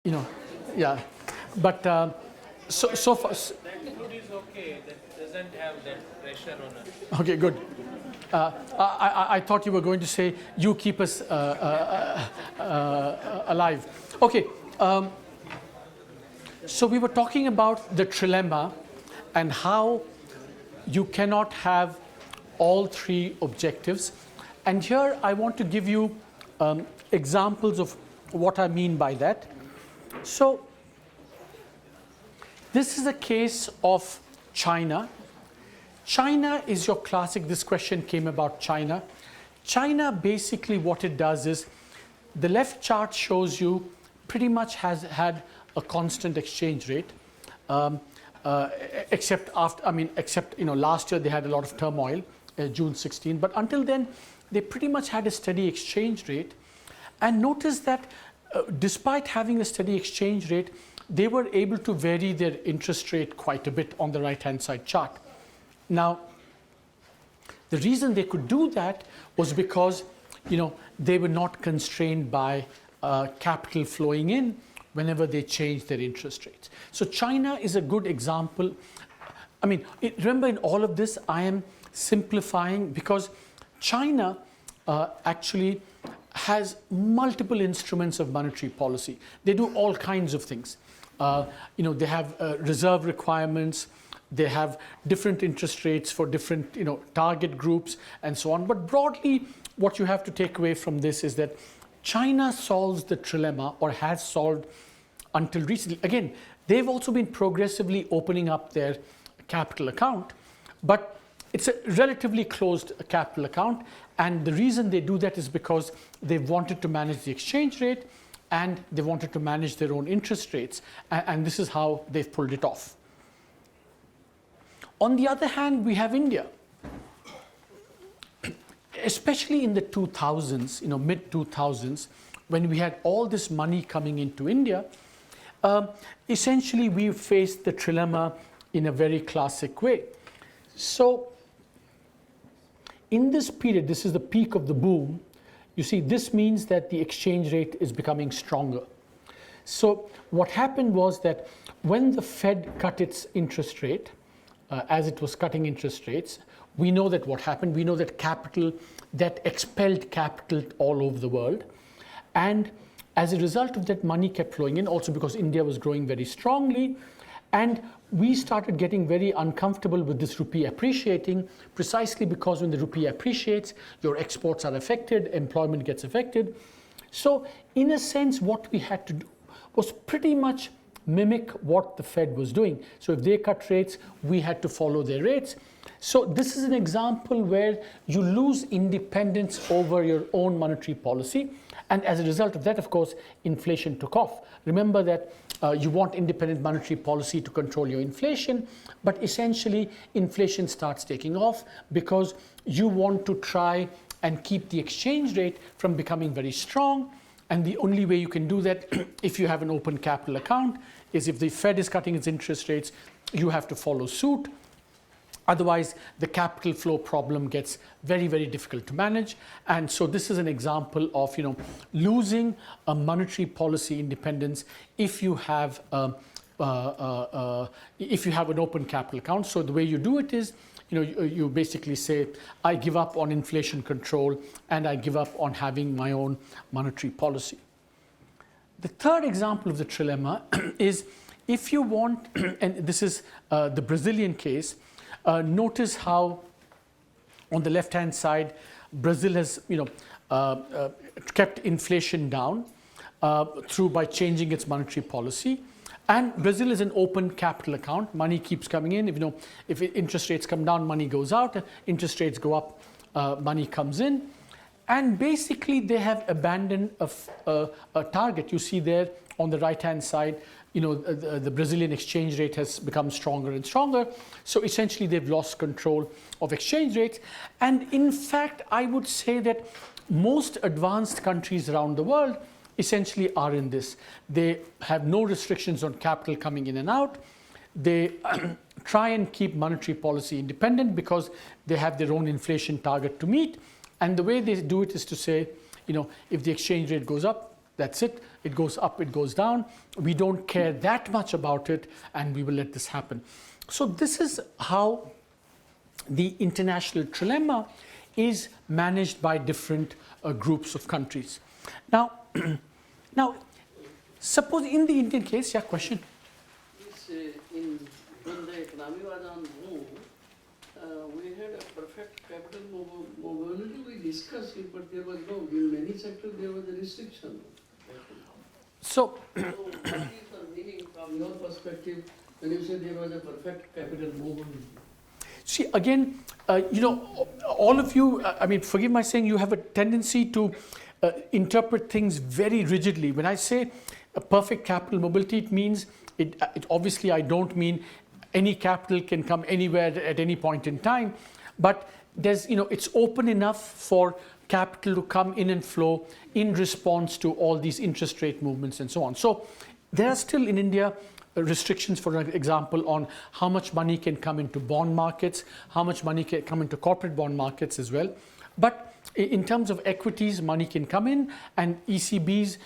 you know, yeah. But so far, That food is okay. That doesn't have that pressure on us. okay, good. I thought you were going to say you keep us alive. Okay. So we were talking about the trilemma and how you cannot have all three objectives. And here I want to give you examples of what I mean by that. So this is a case of China. China is your classic, this question came about China. China basically what it does is, the left chart shows you pretty much has had a constant exchange rate, except last year they had a lot of turmoil, June 16, but until then they pretty much had a steady exchange rate. And notice that despite having a steady exchange rate, they were able to vary their interest rate quite a bit on the right hand side chart. Now, the reason they could do that was because they were not constrained by capital flowing in whenever they changed their interest rates. So China is a good example. I mean, remember in all of this I am simplifying because China actually has multiple instruments of monetary policy. They do all kinds of things. They have reserve requirements, they have different interest rates for different target groups and so on. But broadly, what you have to take away from this is that China solves the trilemma, or has solved until recently. Again, they've also been progressively opening up their capital account, but it's a relatively closed capital account. And the reason they do that is because they wanted to manage the exchange rate and they wanted to manage their own interest rates. And this is how they've pulled it off. On the other hand, we have India. Especially in the 2000s, mid 2000s, when we had all this money coming into India, essentially we faced the trilemma in a very classic way. So in this period, this is the peak of the boom, you see this means that the exchange rate is becoming stronger. So what happened was that when the Fed cut its interest rate, as it was cutting interest rates, we know that what happened. We know that that expelled capital all over the world. And as a result of that, money kept flowing in, also because India was growing very strongly. And we started getting very uncomfortable with this rupee appreciating, precisely because when the rupee appreciates, your exports are affected, employment gets affected. So in a sense, what we had to do was pretty much mimic what the Fed was doing. So if they cut rates, we had to follow their rates. So this is an example where you lose independence over your own monetary policy. And as a result of that, of course, inflation took off. Remember that you want independent monetary policy to control your inflation, but essentially inflation starts taking off because you want to try and keep the exchange rate from becoming very strong. And the only way you can do that if you have an open capital account is if the Fed is cutting its interest rates, you have to follow suit. Otherwise, the capital flow problem gets very, very difficult to manage. And so this is an example of losing a monetary policy independence if you have an open capital account. So the way you do it is you basically say, I give up on inflation control and I give up on having my own monetary policy. The third example of the trilemma is if you want, and this is the Brazilian case, notice how on the left hand side, Brazil has kept inflation down by changing its monetary policy. And Brazil is an open capital account. Money keeps coming in. If interest rates come down, money goes out. Interest rates go up, money comes in. And basically, they have abandoned a target. You see there on the right-hand side, the Brazilian exchange rate has become stronger and stronger. So essentially, they've lost control of exchange rates. And in fact, I would say that most advanced countries around the world essentially are in this. They have no restrictions on capital coming in and out. They try and keep monetary policy independent because they have their own inflation target to meet. And the way they do it is to say, if the exchange rate goes up, That's it. It goes up, it goes down. We don't care that much about it, and we will let this happen. So this is how the international trilemma is managed by different groups of countries. Now, now, suppose in the Indian case, yeah, question? This, when the economy was on move, we had a perfect capital mobility. We discussed it, but there was no, in many sectors there was a restriction. So what is the meaning from your perspective when you say there was a perfect capital mobility? see, again, all of you, I mean, forgive my saying, you have a tendency to interpret things very rigidly. When I say a perfect capital mobility, it means, it obviously I don't mean any capital can come anywhere at any point in time, but there's, it's open enough for capital to come in and flow in response to all these interest rate movements and so on. So there are still in India restrictions, for example, on how much money can come into bond markets, how much money can come into corporate bond markets as well. But in terms of equities, money can come in, and ECBs,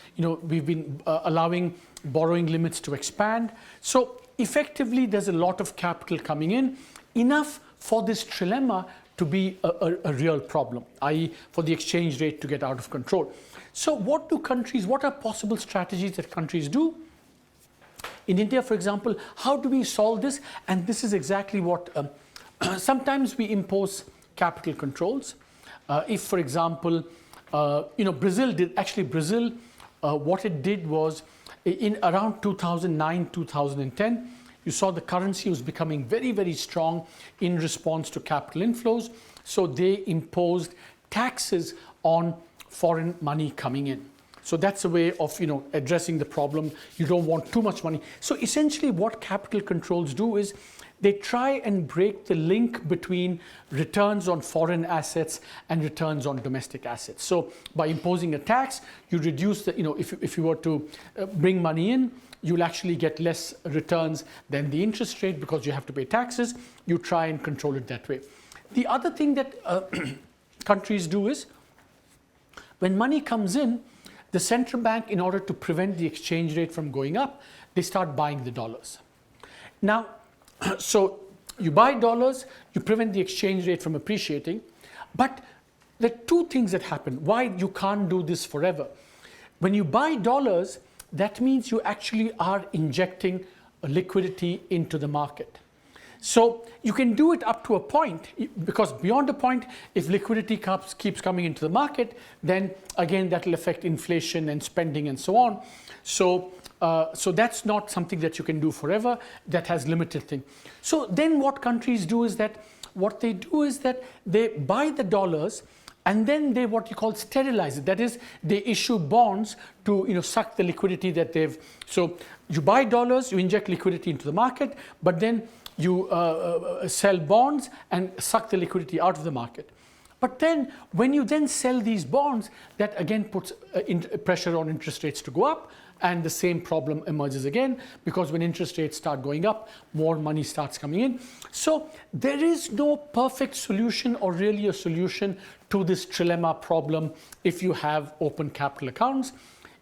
we've been allowing borrowing limits to expand. So effectively, there's a lot of capital coming in, enough for this trilemma to be a real problem, i.e. for the exchange rate to get out of control. So what are possible strategies that countries do? In India, for example, how do we solve this? And this is exactly what, sometimes we impose capital controls. If, for example, Brazil, what it did was in around 2009, 2010, you saw the currency was becoming very, very strong in response to capital inflows. So they imposed taxes on foreign money coming in. So that's a way of addressing the problem. You don't want too much money. So essentially what capital controls do is they try and break the link between returns on foreign assets and returns on domestic assets. So by imposing a tax, you reduce the, if you were to bring money in, you'll actually get less returns than the interest rate because you have to pay taxes. You try and control it that way. The other thing that countries do is when money comes in, the central bank, in order to prevent the exchange rate from going up, they start buying the dollars. Now, so you buy dollars, you prevent the exchange rate from appreciating, but there are two things that happen. Why you can't do this forever? When you buy dollars, that means you actually are injecting liquidity into the market. So you can do it up to a point, because beyond a point, if liquidity keeps coming into the market, then again that will affect inflation and spending and so on. So that's not something that you can do forever. That has limited thing. So then what countries do is that they buy the dollars and then they what you call sterilize it. That is, they issue bonds to suck the liquidity that they've. So you buy dollars, you inject liquidity into the market, but then you sell bonds and suck the liquidity out of the market. But then when you then sell these bonds, that again puts pressure on interest rates to go up, and the same problem emerges again, because when interest rates start going up, more money starts coming in. So there is no perfect solution or really a solution to this trilemma problem if you have open capital accounts.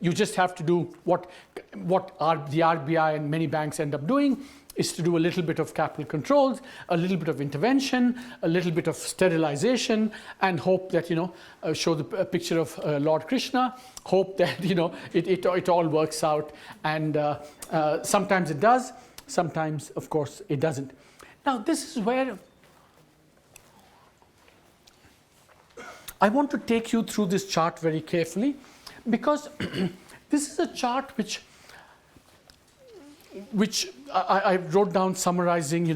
You just have to do what the RBI and many banks end up doing, is to do a little bit of capital controls, a little bit of intervention, a little bit of sterilization, and hope that, show the picture of Lord Krishna, hope that, it all works out. And sometimes it does, sometimes, of course, it doesn't. Now, this is where I want to take you through this chart very carefully, because this is a chart which I wrote down summarizing,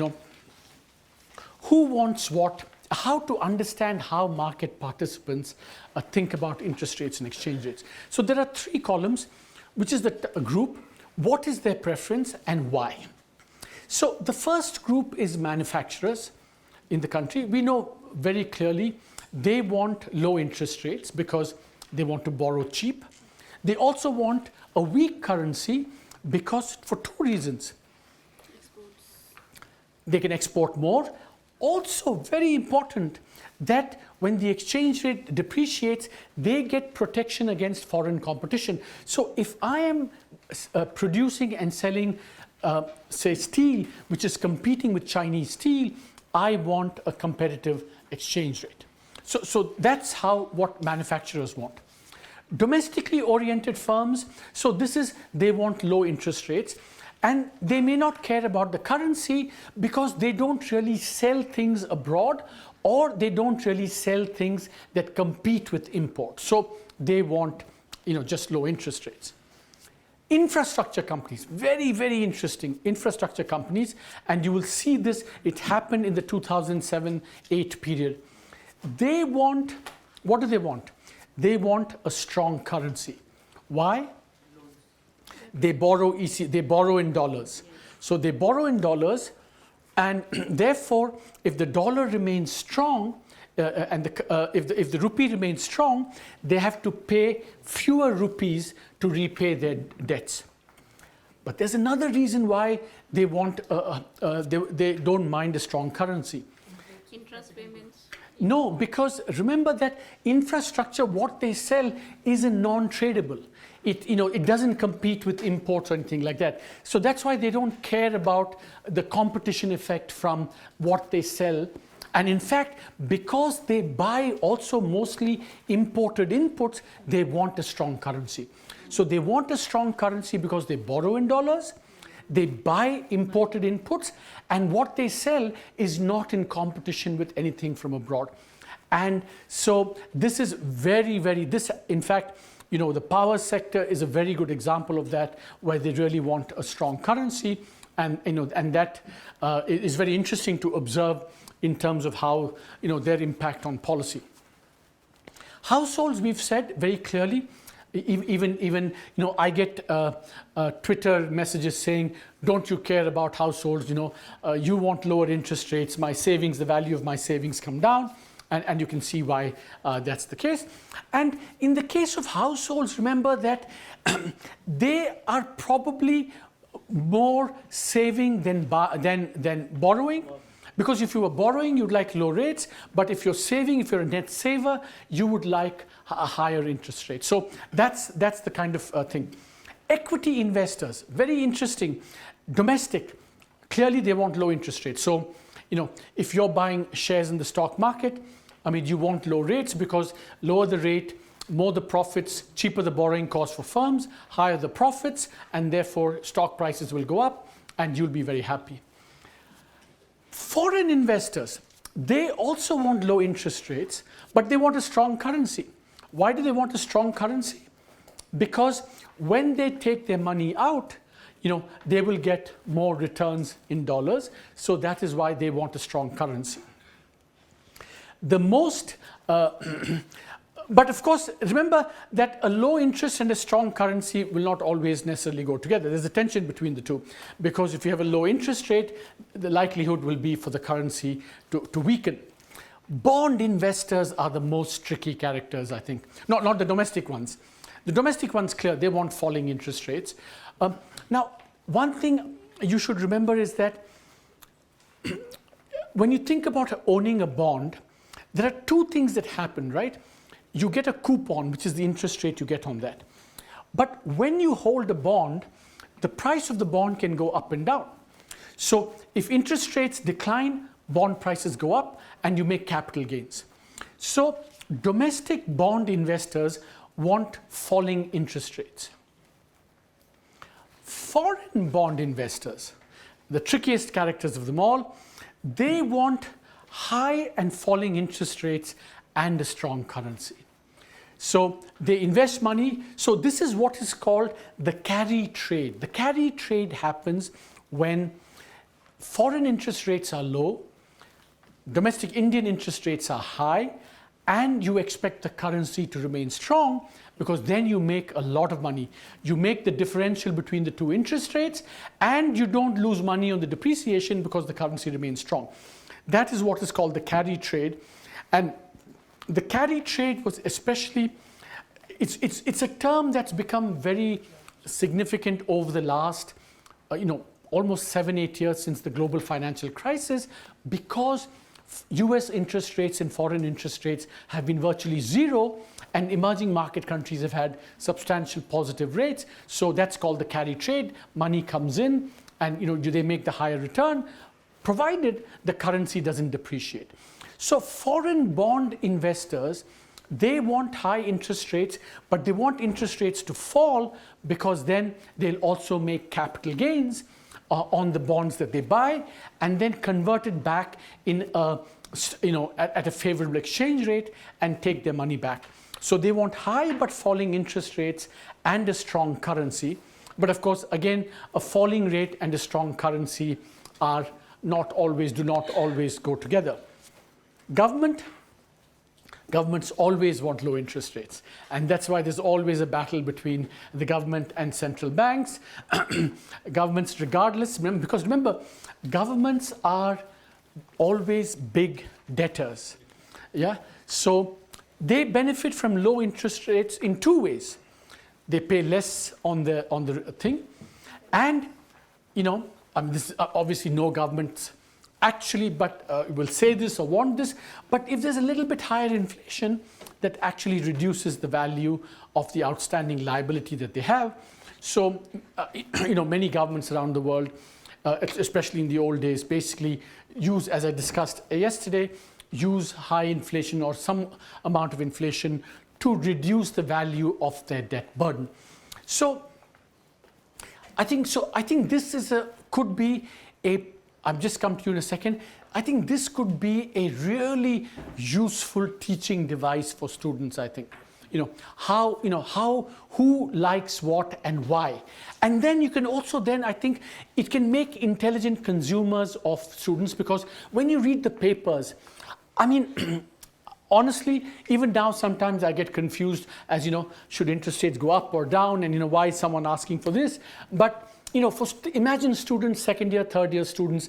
who wants what, how to understand how market participants think about interest rates and exchange rates. So there are three columns, which is the group, what is their preference and why. So the first group is manufacturers in the country. We know very clearly they want low interest rates because they want to borrow cheap. They also want a weak currency because for two reasons. They can export more, Also, very important that when the exchange rate depreciates, they get protection against foreign competition. So if I am producing and selling, say, steel, which is competing with Chinese steel, I want a competitive exchange rate. So that's what manufacturers want. Domestically oriented firms, so they want low interest rates, and they may not care about the currency because they don't really sell things abroad, or they don't really sell things that compete with imports. So they want, just low interest rates. Infrastructure companies, very, very interesting. Infrastructure companies, and you will see this, it happened in the 2007-8 period. They want, what do they want? They want a strong currency. Why? They borrow in dollars. So they borrow in dollars, and therefore, if the dollar remains strong, if the rupee remains strong, they have to pay fewer rupees to repay their debts. But there's another reason why they want they don't mind a strong currency. Interest payments. No, because remember that infrastructure, what they sell is a non-tradable. It doesn't compete with imports or anything like that. So that's why they don't care about the competition effect from what they sell. And in fact, because they buy also mostly imported inputs, they want a strong currency. So they want a strong currency because they borrow in dollars, they buy imported inputs, and what they sell is not in competition with anything from abroad. And so this is very, very, in fact, the power sector is a very good example of that, where they really want a strong currency, and that is very interesting to observe in terms of how their impact on policy. Households, we've said very clearly. Even I get Twitter messages saying, "Don't you care about households? You want lower interest rates. My savings, the value of my savings come down." And you can see why that's the case. And in the case of households, remember that they are probably more saving than borrowing. Because if you were borrowing, you'd like low rates. But if you're saving, if you're a net saver, you would like a higher interest rate. So that's the kind of thing. Equity investors, very interesting. Domestic, clearly they want low interest rates. So, if you're buying shares in the stock market, you want low rates, because lower the rate, more the profits, cheaper the borrowing cost for firms, higher the profits, and therefore stock prices will go up and you'll be very happy. Foreign investors, they also want low interest rates, but they want a strong currency. Why do they want a strong currency? Because when they take their money out, they will get more returns in dollars. So that is why they want a strong currency. But of course, remember that a low interest and a strong currency will not always necessarily go together. There's a tension between the two, because if you have a low interest rate, the likelihood will be for the currency to weaken. Bond investors are the most tricky characters, I think. Not the domestic ones. The domestic ones, clear, they want falling interest rates. Now, one thing you should remember is that when you think about owning a bond, there are two things that happen, right? You get a coupon, which is the interest rate you get on that. But when you hold a bond, the price of the bond can go up and down. So if interest rates decline, bond prices go up and you make capital gains. So domestic bond investors want falling interest rates. Foreign bond investors, the trickiest characters of them all, they want high and falling interest rates and a strong currency. So they invest money. So this is what is called the carry trade. The carry trade happens when foreign interest rates are low, domestic Indian interest rates are high, and you expect the currency to remain strong, because then you make a lot of money. You make the differential between the two interest rates, and you don't lose money on the depreciation because the currency remains strong. That is what is called the carry trade. And the carry trade was especially, it's a term that's become very significant over the last, almost 7-8 years since the global financial crisis, because US interest rates and foreign interest rates have been virtually zero, and emerging market countries have had substantial positive rates. So that's called the carry trade. Money comes in, and do they make the higher return, provided the currency doesn't depreciate. So foreign bond investors, they want high interest rates, but they want interest rates to fall because then they'll also make capital gains on the bonds that they buy, and then convert it back in at a favorable exchange rate and take their money back. So they want high but falling interest rates and a strong currency. But of course, again, a falling rate and a strong currency do not always go together. Governments always want low interest rates, and that's why there's always a battle between the government and central banks. Governments, regardless, because remember, governments are always big debtors. Yeah, so they benefit from low interest rates in two ways. They pay less on the thing, and this obviously no government actually will say this or want this, but if there's a little bit higher inflation, that actually reduces the value of the outstanding liability that they have. So many governments around the world, especially in the old days, basically use, as I discussed yesterday, use high inflation or some amount of inflation to reduce the value of their debt burden. So I think this could be I'll just come to you in a second. I think this could be a really useful teaching device for students, I think. Who likes what and why. And then you can also I think it can make intelligent consumers of students, because when you read the papers, I mean, honestly, even now sometimes I get confused as, should interest rates go up or down, and why is someone asking for this? But imagine students, second year, third year students,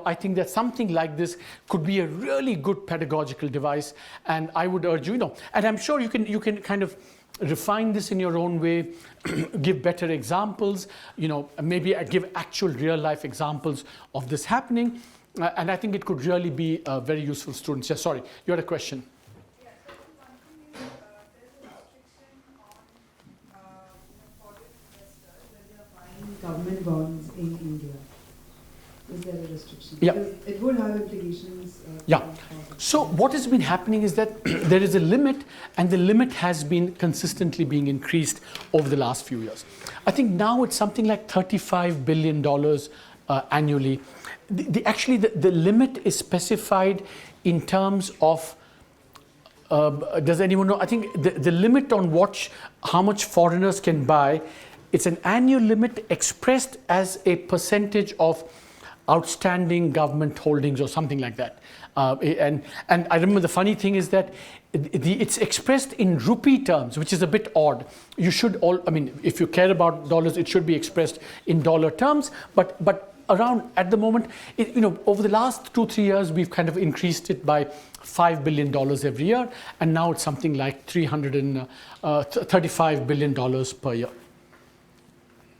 I think that something like this could be a really good pedagogical device, and I would urge you, and I'm sure you can kind of refine this in your own way, give better examples, maybe give actual real life examples of this happening, and I think it could really be very useful for students. Yeah, sorry, you had a question. Government bonds in India? Is there a restriction? Yeah. Because it would have implications. Yeah. So what has been happening is that there is a limit, and the limit has been consistently being increased over the last few years. I think now it's something like $35 billion annually. The limit is specified in terms of does anyone know? I think the limit on how much foreigners can buy, it's an annual limit expressed as a percentage of outstanding government holdings or something like that. And I remember the funny thing is that it's expressed in rupee terms, which is a bit odd. If you care about dollars, it should be expressed in dollar terms. But around at the moment, over the last 2-3 years, we've kind of increased it by $5 billion every year, and now it's something like $335 billion per year.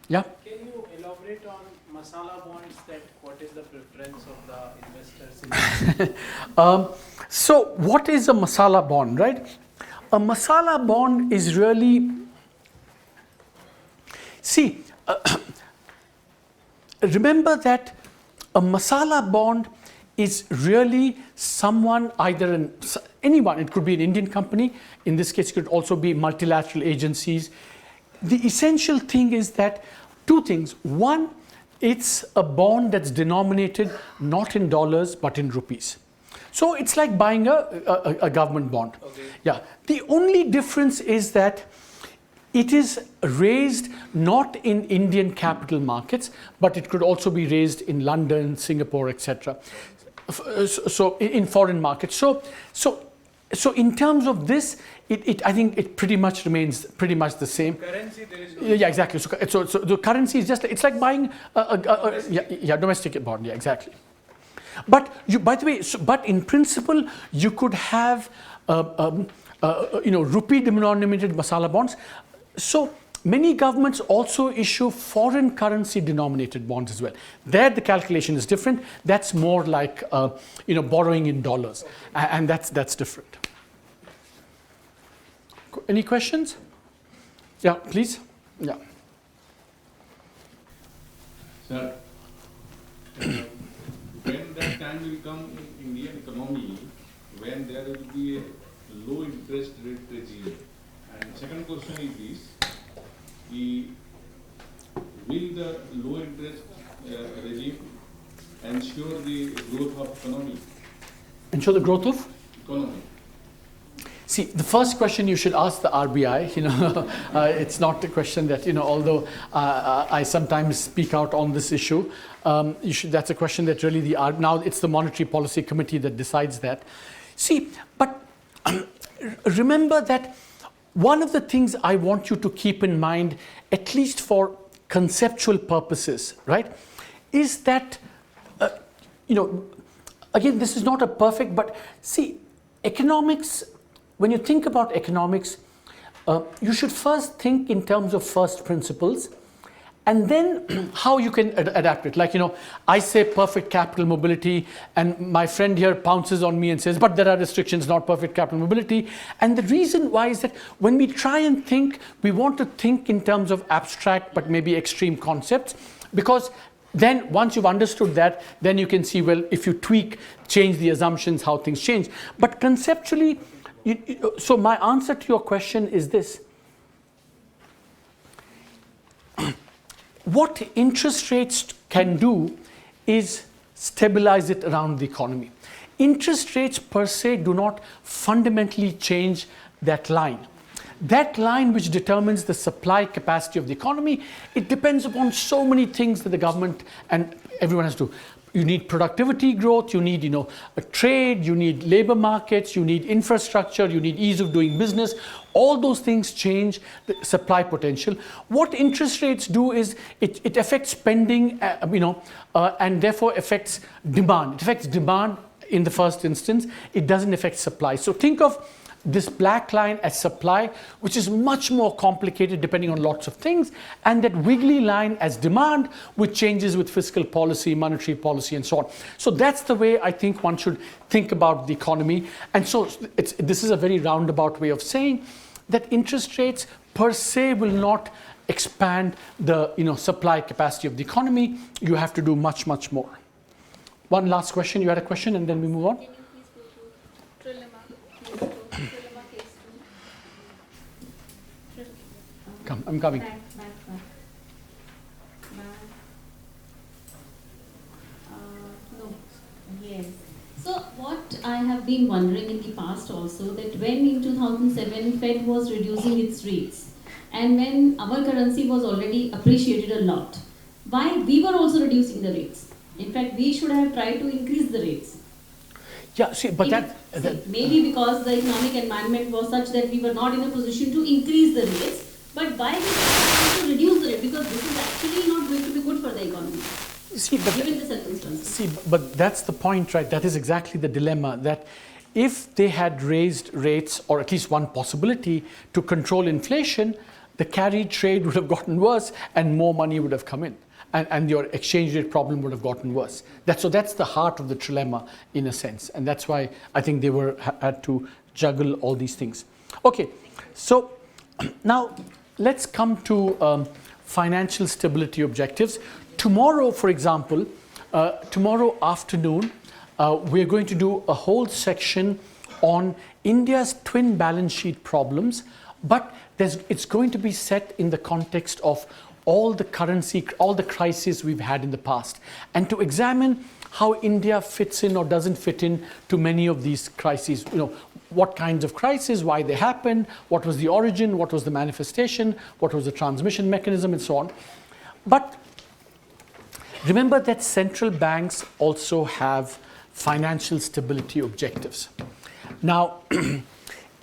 Yeah. Can you elaborate on masala bonds? What is the preference of the investors in So what is a masala bond, right? A masala bond is really, remember that a masala bond is really someone, anyone, it could be an Indian company, in this case it could also be multilateral agencies. The essential thing is that two things. One, it's a bond that's denominated not in dollars but in rupees. So it's like buying a government bond. Okay. Yeah. The only difference is that it is raised not in Indian capital markets, but it could also be raised in London, Singapore, etc. So in foreign markets. So in terms of this, I think it pretty much remains pretty much the same. currency? There is no. Yeah, exactly. So the currency is it's like buying a domestic bond. Yeah, exactly. But by the way, but in principle, you could have rupee denominated masala bonds. So many governments also issue foreign currency denominated bonds as well. There the calculation is different. That's more like borrowing in dollars, and that's different. Any questions? Yeah, please. Yeah. Sir, when that time will come in Indian economy, when there will be a low interest rate regime? And second question is this, will the low interest regime ensure the growth of economy? Ensure the growth of? Economy. See, the first question you should ask the RBI. It's not a question that, although I sometimes speak out on this issue, that's a question that really now it's the Monetary Policy Committee that decides that. See, but remember that one of the things I want you to keep in mind, at least for conceptual purposes, right, is that, again, this is not a perfect, but see, economics, when you think about economics, you should first think in terms of first principles, and then how you can adapt it. Like, I say perfect capital mobility, and my friend here pounces on me and says, but there are restrictions, not perfect capital mobility. And the reason why is that when we try and think, we want to think in terms of abstract but maybe extreme concepts, because then once you've understood that, then you can see, well, if you tweak, change the assumptions, how things change. But conceptually, so my answer to your question is this. What interest rates can do is stabilize it around the economy. Interest rates per se do not fundamentally change that line. That line which determines the supply capacity of the economy, it depends upon so many things that the government and everyone has to do. You need productivity growth, you need a trade, you need labor markets, you need infrastructure, you need ease of doing business. All those things change the supply potential. What interest rates do is it affects spending, and therefore affects demand. It affects demand in the first instance. It doesn't affect supply. So think of this black line as supply, which is much more complicated depending on lots of things, and that wiggly line as demand, which changes with fiscal policy, monetary policy, and so on. So that's the way I think one should think about the economy. And so this is a very roundabout way of saying that interest rates per se will not expand the supply capacity of the economy. You have to do much, much more. One last question. You had a question, and then we move on. Can you please go to trilemma? Trilemma case 2. Come, I'm coming. Back. No. Yes. So what I have been wondering in the past also, that when in 2007 Fed was reducing its rates, and when our currency was already appreciated a lot, why we were also reducing the rates? In fact, we should have tried to increase the rates. Yeah, see, but maybe because the economic environment was such that we were not in a position to increase the rates, but why we trying to reduce the rate? Because this is actually not going to be good for the economy. Given the circumstances. See, but that's the point, right? That is exactly the dilemma, that if they had raised rates, or at least one possibility to control inflation, the carry trade would have gotten worse and more money would have come in. And your exchange rate problem would have gotten worse. So that's the heart of the trilemma in a sense. And that's why I think they had to juggle all these things. Okay, so now let's come to financial stability objectives. Tomorrow, for example, tomorrow afternoon, we're going to do a whole section on India's twin balance sheet problems, but it's going to be set in the context of all the crises we've had in the past, and to examine how India fits in or doesn't fit in to many of these crises. What kinds of crises, why they happened, what was the origin, what was the manifestation, what was the transmission mechanism, and so on. But remember that central banks also have financial stability objectives. Now,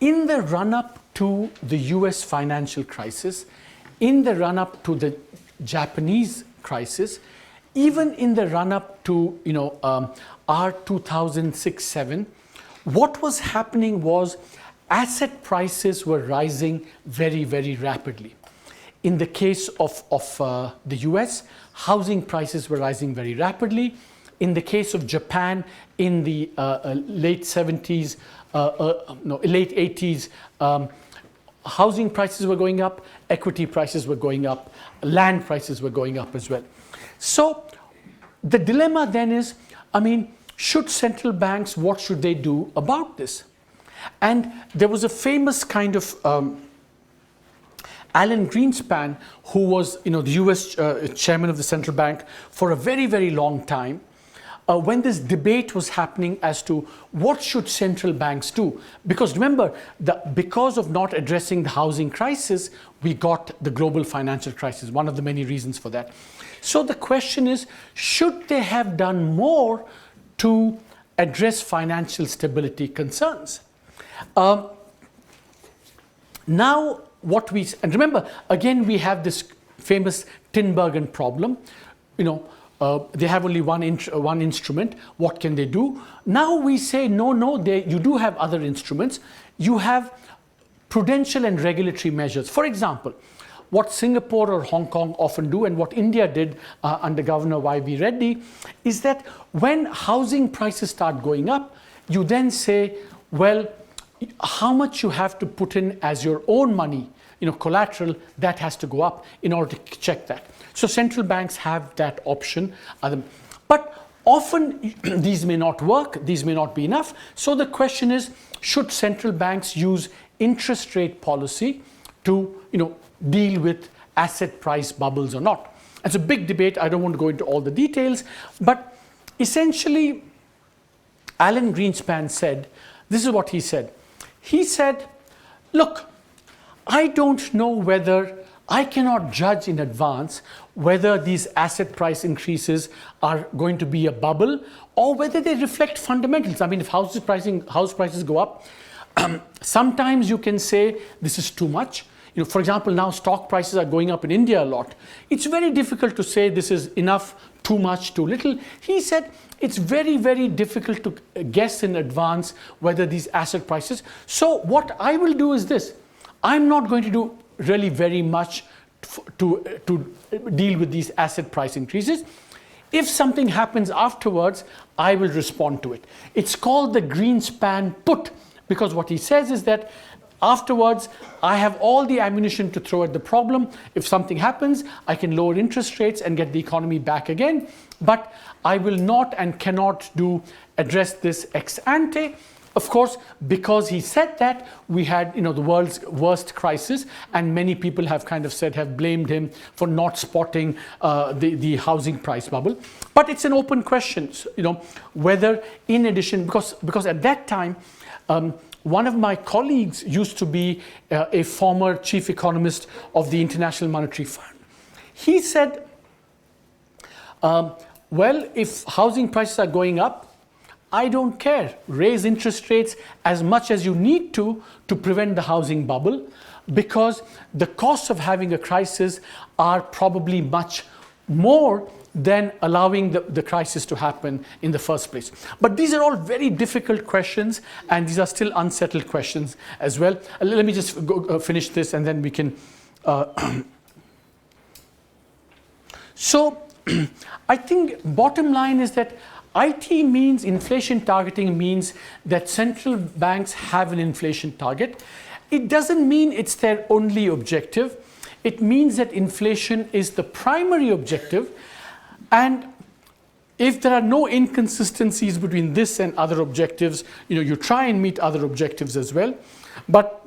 in the run-up to the US financial crisis, in the run-up to the Japanese crisis, even in the run-up to our 2006-07, what was happening was asset prices were rising very, very rapidly. in the case of the US, housing prices were rising very rapidly. In the case of Japan, in the late 70s, late 80s, housing prices were going up, equity prices were going up, land prices were going up as well. So the dilemma then is, I mean, should central banks, what should they do about this? And there was a famous kind of Alan Greenspan, who was the US chairman of the central bank for a very, very long time, when this debate was happening as to what should central banks do. Because remember, because of not addressing the housing crisis, we got the global financial crisis, one of the many reasons for that. So the question is, should they have done more to address financial stability concerns? Now, and remember, again, we have this famous Tinbergen problem. They have only one instrument. What can they do? Now we say, no, you do have other instruments. You have prudential and regulatory measures. For example, what Singapore or Hong Kong often do, and what India did under Governor Y.B. Reddy, is that when housing prices start going up, you then say, well, how much you have to put in as your own money, collateral, that has to go up in order to check that. So central banks have that option. But often these may not work, these may not be enough. So the question is, should central banks use interest rate policy to deal with asset price bubbles or not? It's a big debate. I don't want to go into all the details. But essentially, Alan Greenspan said, this is what he said. He said, look, I don't know whether, I cannot judge in advance whether these asset price increases are going to be a bubble or whether they reflect fundamentals. I mean, if house prices go up, sometimes you can say this is too much. For example, now stock prices are going up in India a lot. It's very difficult to say this is enough, too much, too little. He said it's very, very difficult to guess in advance whether these asset prices. So what I will do is this. I'm not going to do really very much to deal with these asset price increases. If something happens afterwards, I will respond to it. It's called the Greenspan put, because what he says is that afterwards, I have all the ammunition to throw at the problem. If something happens, I can lower interest rates and get the economy back again. But I will not and cannot address this ex ante. Of course, because he said that, we had the world's worst crisis, and many people have blamed him for not spotting the housing price bubble. But it's an open question, whether in addition, because at that time, one of my colleagues used to be a former chief economist of the International Monetary Fund. He said, well, if housing prices are going up, I don't care. Raise interest rates as much as you need to prevent the housing bubble, because the costs of having a crisis are probably much more than allowing the crisis to happen in the first place. But these are all very difficult questions, and these are still unsettled questions as well. Let me just finish this, and then we can... So I think bottom line is that IT means, inflation targeting means that central banks have an inflation target. It doesn't mean it's their only objective. It means that inflation is the primary objective. And if there are no inconsistencies between this and other objectives, you try and meet other objectives as well. But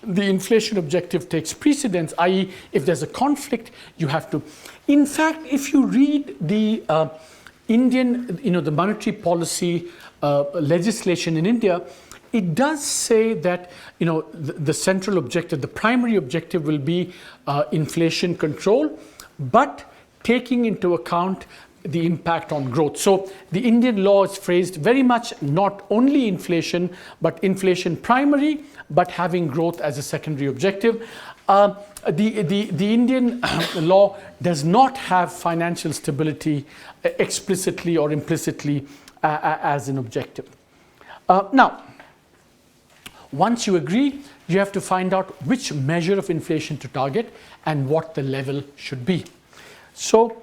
the inflation objective takes precedence, i.e., if there's a conflict, you have to. In fact, if you read the Indian, the monetary policy legislation in India, it does say that, the central objective, the primary objective will be inflation control, but taking into account the impact on growth. So the Indian law is phrased very much not only inflation, but inflation primary, but having growth as a secondary objective. The Indian law does not have financial stability explicitly or implicitly as an objective. Now, once you agree you have to find out which measure of inflation to target and what the level should be. So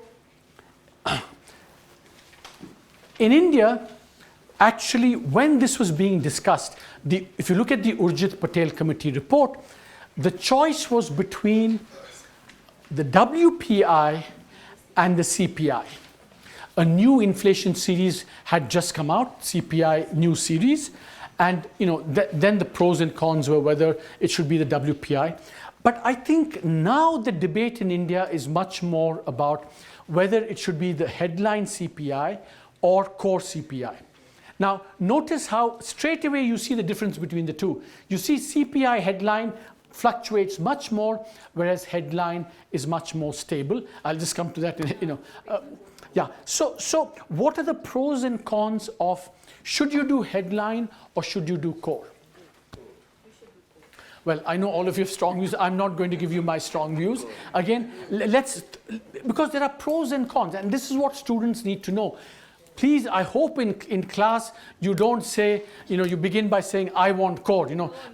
in India, actually, when this was being discussed, if you look at the Urjit Patel Committee report, the choice was between the WPI and the CPI. A new inflation series had just come out, CPI new series, and then the pros and cons were whether it should be the WPI. But I think now the debate in India is much more about whether it should be the headline CPI or core CPI. Now, notice how straight away you see the difference between the two. You see CPI headline fluctuates much more, whereas headline is much more stable. I'll just come to that yeah. So what are the pros and cons of should you do headline or should you do core? Well, I know all of you have strong views. I'm not going to give you my strong views. Again, because there are pros and cons, and this is what students need to know. Please, I hope in class you don't say, you begin by saying, I want core.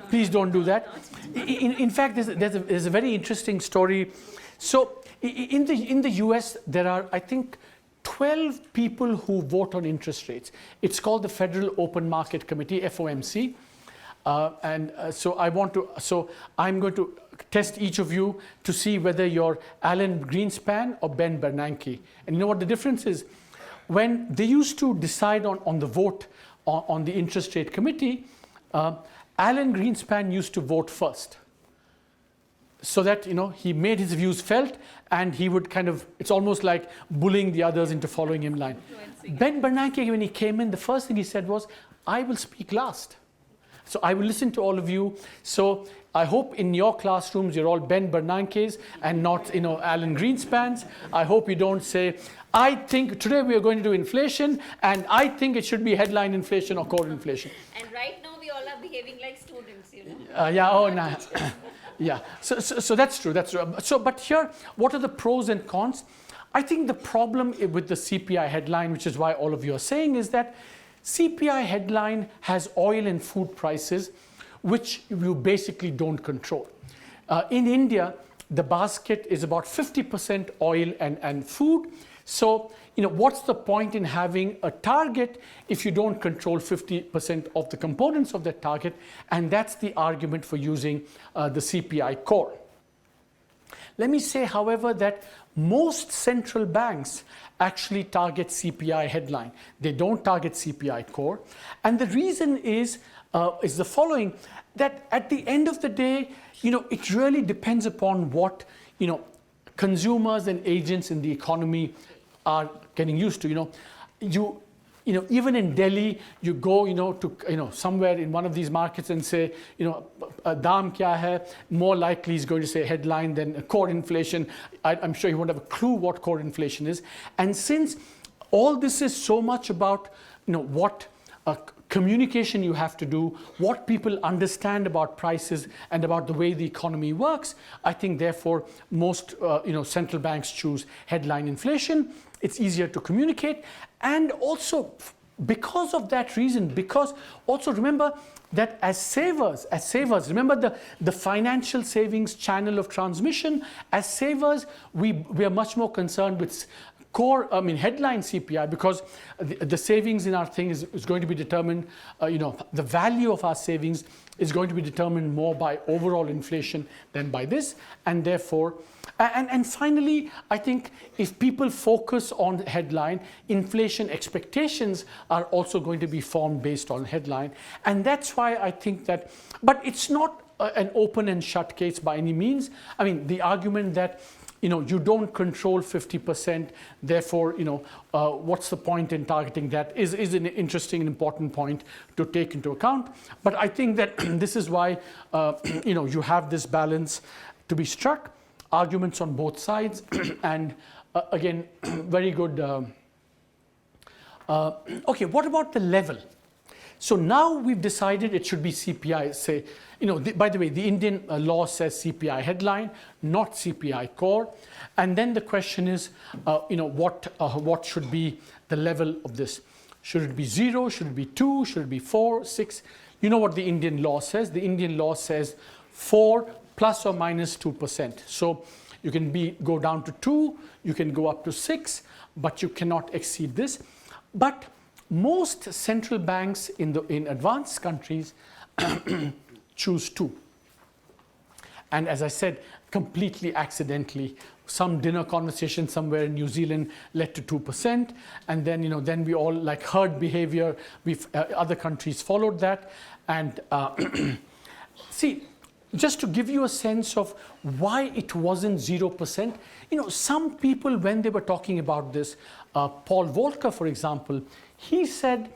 Please don't do that. In fact, there's a very interesting story. So in the US, there are, I think, 12 people who vote on interest rates. It's called the Federal Open Market Committee, FOMC. So I'm going to test each of you to see whether you're Alan Greenspan or Ben Bernanke. And you know what the difference is? When they used to decide on the vote on the interest rate committee, Alan Greenspan used to vote first. So that, he made his views felt, and he would it's almost like bullying the others into following him line. Ben Bernanke, when he came in, the first thing he said was, I will speak last. So I will listen to all of you. So I hope in your classrooms you're all Ben Bernankes and not Alan Greenspans. I hope you don't say, I think today we are going to do inflation and I think it should be headline inflation or core inflation. And right now we all are behaving like students, Yeah, oh no. Yeah, so that's true, that's true. So but here, what are the pros and cons? I think the problem with the CPI headline, which is why all of you are saying, is that CPI headline has oil and food prices, which you basically don't control. In India, the basket is about 50% oil and food. So, what's the point in having a target if you don't control 50% of the components of that target? And that's the argument for using the CPI core. Let me say, however, that most central banks actually target CPI headline. They don't target CPI core. And the reason is the following, that at the end of the day, it really depends upon what, consumers and agents in the economy are getting used to. Even in Delhi, you go, to, somewhere in one of these markets and say, daam kya hai? More likely he's going to say headline than core inflation. I'm sure he won't have a clue what core inflation is. And since all this is so much about, what communication you have to do, what people understand about prices and about the way the economy works, I think therefore most central banks choose headline inflation. It's easier to communicate, and also because of that reason, because also remember that as savers, remember the financial savings channel of transmission. As savers, we are much more concerned with headline CPI, because the savings in our thing is going to be determined, the value of our savings is going to be determined more by overall inflation than by this, and therefore, and finally, I think if people focus on headline, inflation expectations are also going to be formed based on headline, and that's why I think that, but it's not an open and shut case by any means. I mean, the argument that you don't control 50%, therefore, what's the point in targeting that is an interesting and important point to take into account. But I think that this is why, you have this balance to be struck, arguments on both sides, and again, very good. Okay, what about the level? So now we've decided it should be CPI, say, by the way, the Indian law says CPI headline, not CPI core. And then the question is, what should be the level of this? Should it be 0? Should it be 2? Should it be 4, 6? You know what the Indian law says? The Indian law says 4 plus or minus 2%. So you can go down to 2, you can go up to 6, but you cannot exceed this. But most central banks in advanced countries choose 2. And as I said, completely accidentally, some dinner conversation somewhere in New Zealand led to 2%, and then then we all, like herd behavior, other countries followed that. And see, just to give you a sense of why it wasn't 0%, some people, when they were talking about this, Paul Volcker, for example, he said,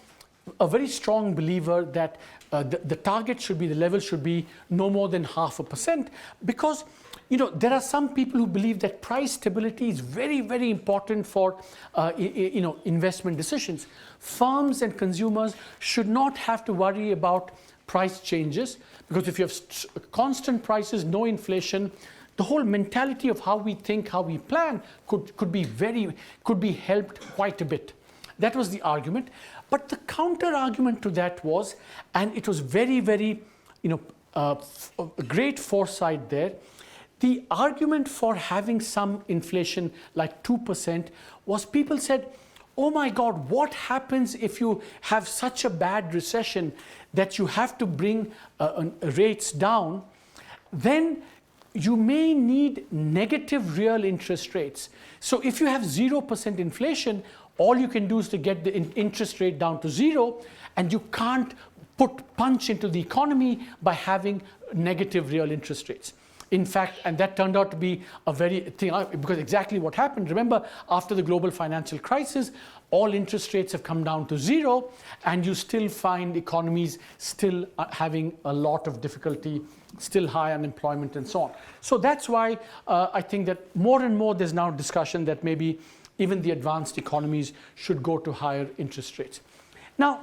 a very strong believer, that the target should be, the level should be no more than 0.5%, because there are some people who believe that price stability is very, very important for investment decisions. Firms and consumers should not have to worry about price changes, because if you have constant prices, no inflation, the whole mentality of how we think, how we plan could be helped quite a bit. That was the argument. But the counter argument to that was, and it was very, very, great foresight there. The argument for having some inflation like 2% was, people said, oh my God, what happens if you have such a bad recession that you have to bring rates down? Then you may need negative real interest rates. So if you have 0% inflation, all you can do is to get the interest rate down to 0, and you can't punch into the economy by having negative real interest rates. In fact, and that turned out to be a very thing, because exactly what happened. Remember, after the global financial crisis, all interest rates have come down to 0, and you still find economies still having a lot of difficulty, still high unemployment and so on. So that's why I think that more and more there's now discussion that maybe even the advanced economies should go to higher interest rates. Now,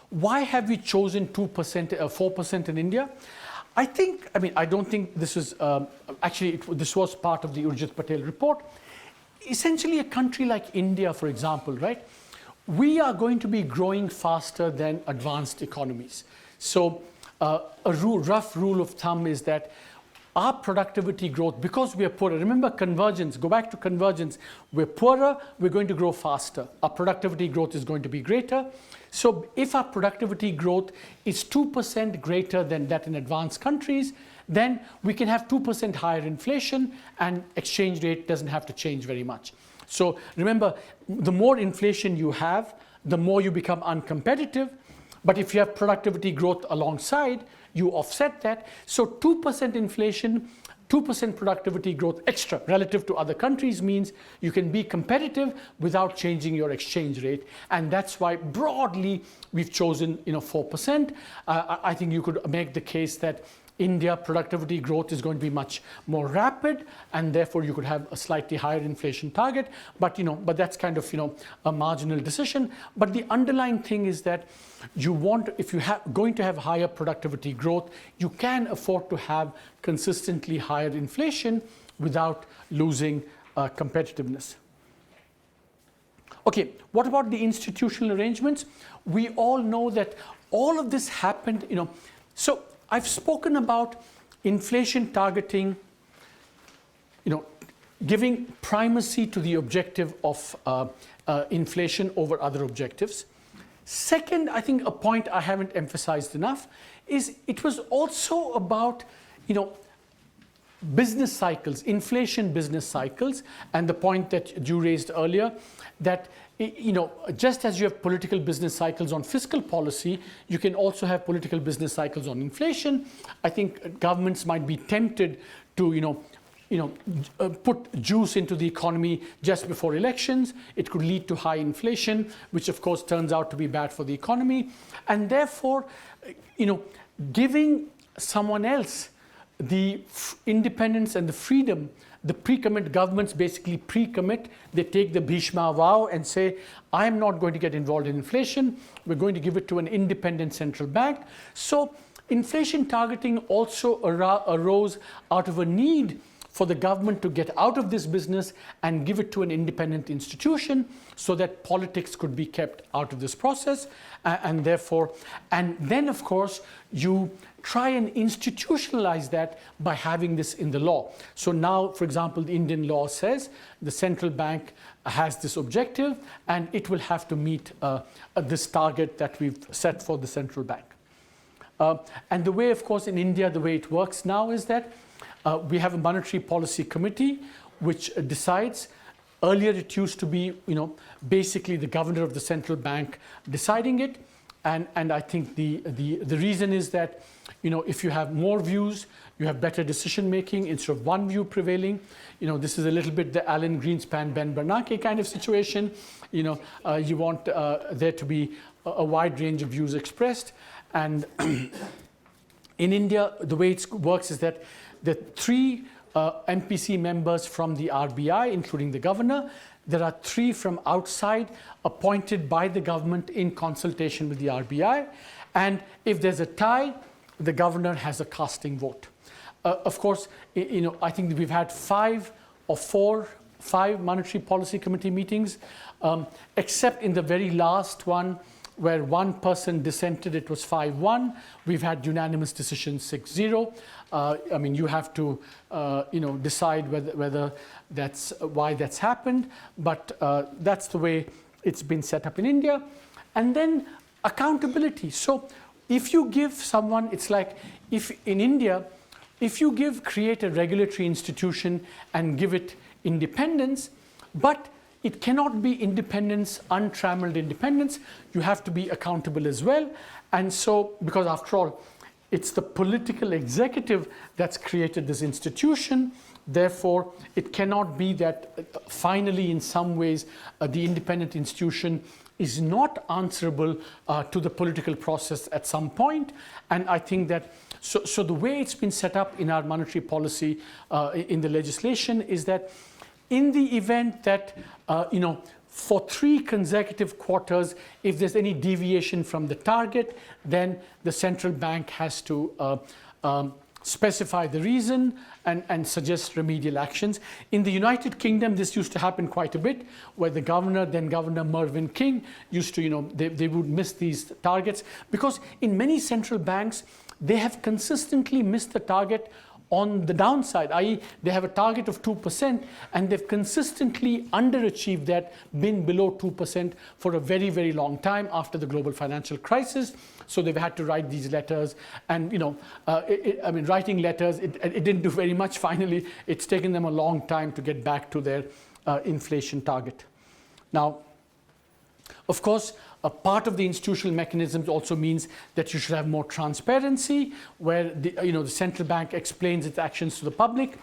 why have we chosen 2%, 4% in India? I don't think this is, this was part of the Urjit Patel report. Essentially, a country like India, for example, right? We are going to be growing faster than advanced economies. So a rough rule of thumb is that our productivity growth, because we are poorer, remember convergence, go back to convergence, we're poorer, we're going to grow faster. Our productivity growth is going to be greater. So if our productivity growth is 2% greater than that in advanced countries, then we can have 2% higher inflation, and exchange rate doesn't have to change very much. So remember, the more inflation you have, the more you become uncompetitive. But if you have productivity growth alongside, you offset that. So 2% inflation, 2% productivity growth extra relative to other countries means you can be competitive without changing your exchange rate. And that's why broadly we've chosen 4%. I think you could make the case that India productivity growth is going to be much more rapid, and therefore you could have a slightly higher inflation target. But that's kind of a marginal decision. But the underlying thing is that you want, if you are going to have higher productivity growth, you can afford to have consistently higher inflation without losing competitiveness. Okay, what about the institutional arrangements? We all know that all of this happened, so I've spoken about inflation targeting, giving primacy to the objective of inflation over other objectives. Second, I think a point I haven't emphasized enough is it was also about, business cycles, inflation business cycles, and the point that you raised earlier, that just as you have political business cycles on fiscal policy, you can also have political business cycles on inflation. I think governments might be tempted to, put juice into the economy just before elections. It could lead to high inflation, which of course turns out to be bad for the economy. And therefore, giving someone else the independence and the freedom, the pre-commit governments basically pre-commit, they take the Bhishma vow and say, I am not going to get involved in inflation, we're going to give it to an independent central bank. So inflation targeting also arose out of a need for the government to get out of this business and give it to an independent institution so that politics could be kept out of this process. And then of course you try and institutionalize that by having this in the law. So now, for example, the Indian law says the central bank has this objective and it will have to meet this target that we've set for the central bank. And the way, of course, in India, the way it works now is that we have a monetary policy committee which decides. Earlier it used to be, basically the governor of the central bank deciding it. And I think the reason is that, if you have more views, you have better decision making instead of one view prevailing. This is a little bit the Alan Greenspan, Ben Bernanke kind of situation. You want there to be a wide range of views expressed. And in India, the way it works is that the 3 MPC members from the RBI, including the governor, there are 3 from outside appointed by the government in consultation with the RBI. And if there's a tie, the governor has a casting vote. Of course, I think we've had 5 monetary policy committee meetings, except in the very last one where one person dissented, it was 5-1. We've had unanimous decisions 6-0. You have to, decide whether that's why that's happened, but that's the way it's been set up in India. And then accountability. So if you give someone, it's like if in India, if you create a regulatory institution and give it independence, but it cannot be independence, untrammeled independence. You have to be accountable as well. And so, because after all, it's the political executive that's created this institution. Therefore, it cannot be that finally, in some ways, the independent institution is not answerable to the political process at some point. And I think that, so the way it's been set up in our monetary policy in the legislation is that in the event that, for 3 consecutive quarters, if there's any deviation from the target, then the central bank has to specify the reason and suggest remedial actions. In the United Kingdom, this used to happen quite a bit, where the governor, then Governor Mervyn King, used to, they would miss these targets. Because in many central banks, they have consistently missed the target on the downside, i.e. they have a target of 2% and they've consistently underachieved that, been below 2% for a very, very long time after the global financial crisis. So they've had to write these letters and, writing letters, it didn't do very much finally. It's taken them a long time to get back to their inflation target. Now, of course, a part of the institutional mechanisms also means that you should have more transparency, where the central bank explains its actions to the public.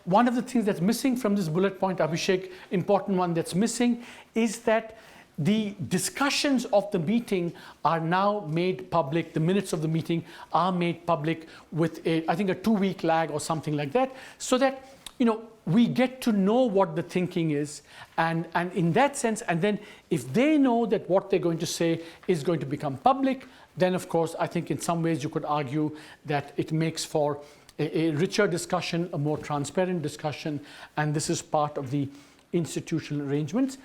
One of the things that's missing from this bullet point, Abhishek, important one that's missing, is that the discussions of the meeting are now made public. The minutes of the meeting are made public with I think a 2-week lag or something like that, so that we get to know what the thinking is, and in that sense, and then if they know that what they're going to say is going to become public, then of course I think in some ways you could argue that it makes for a richer discussion, a more transparent discussion, and this is part of the institutional arrangements.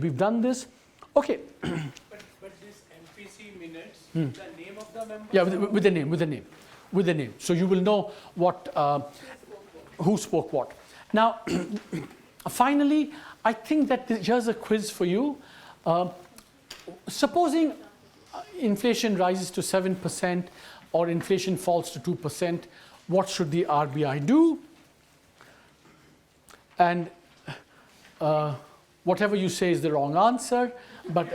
We've done this. Okay. But this MPC minutes, the name of the member? Yeah, with the name. So you will know what, who spoke what. Now, finally, I think that here's a quiz for you. Supposing inflation rises to 7% or inflation falls to 2%, what should the RBI do? And whatever you say is the wrong answer, but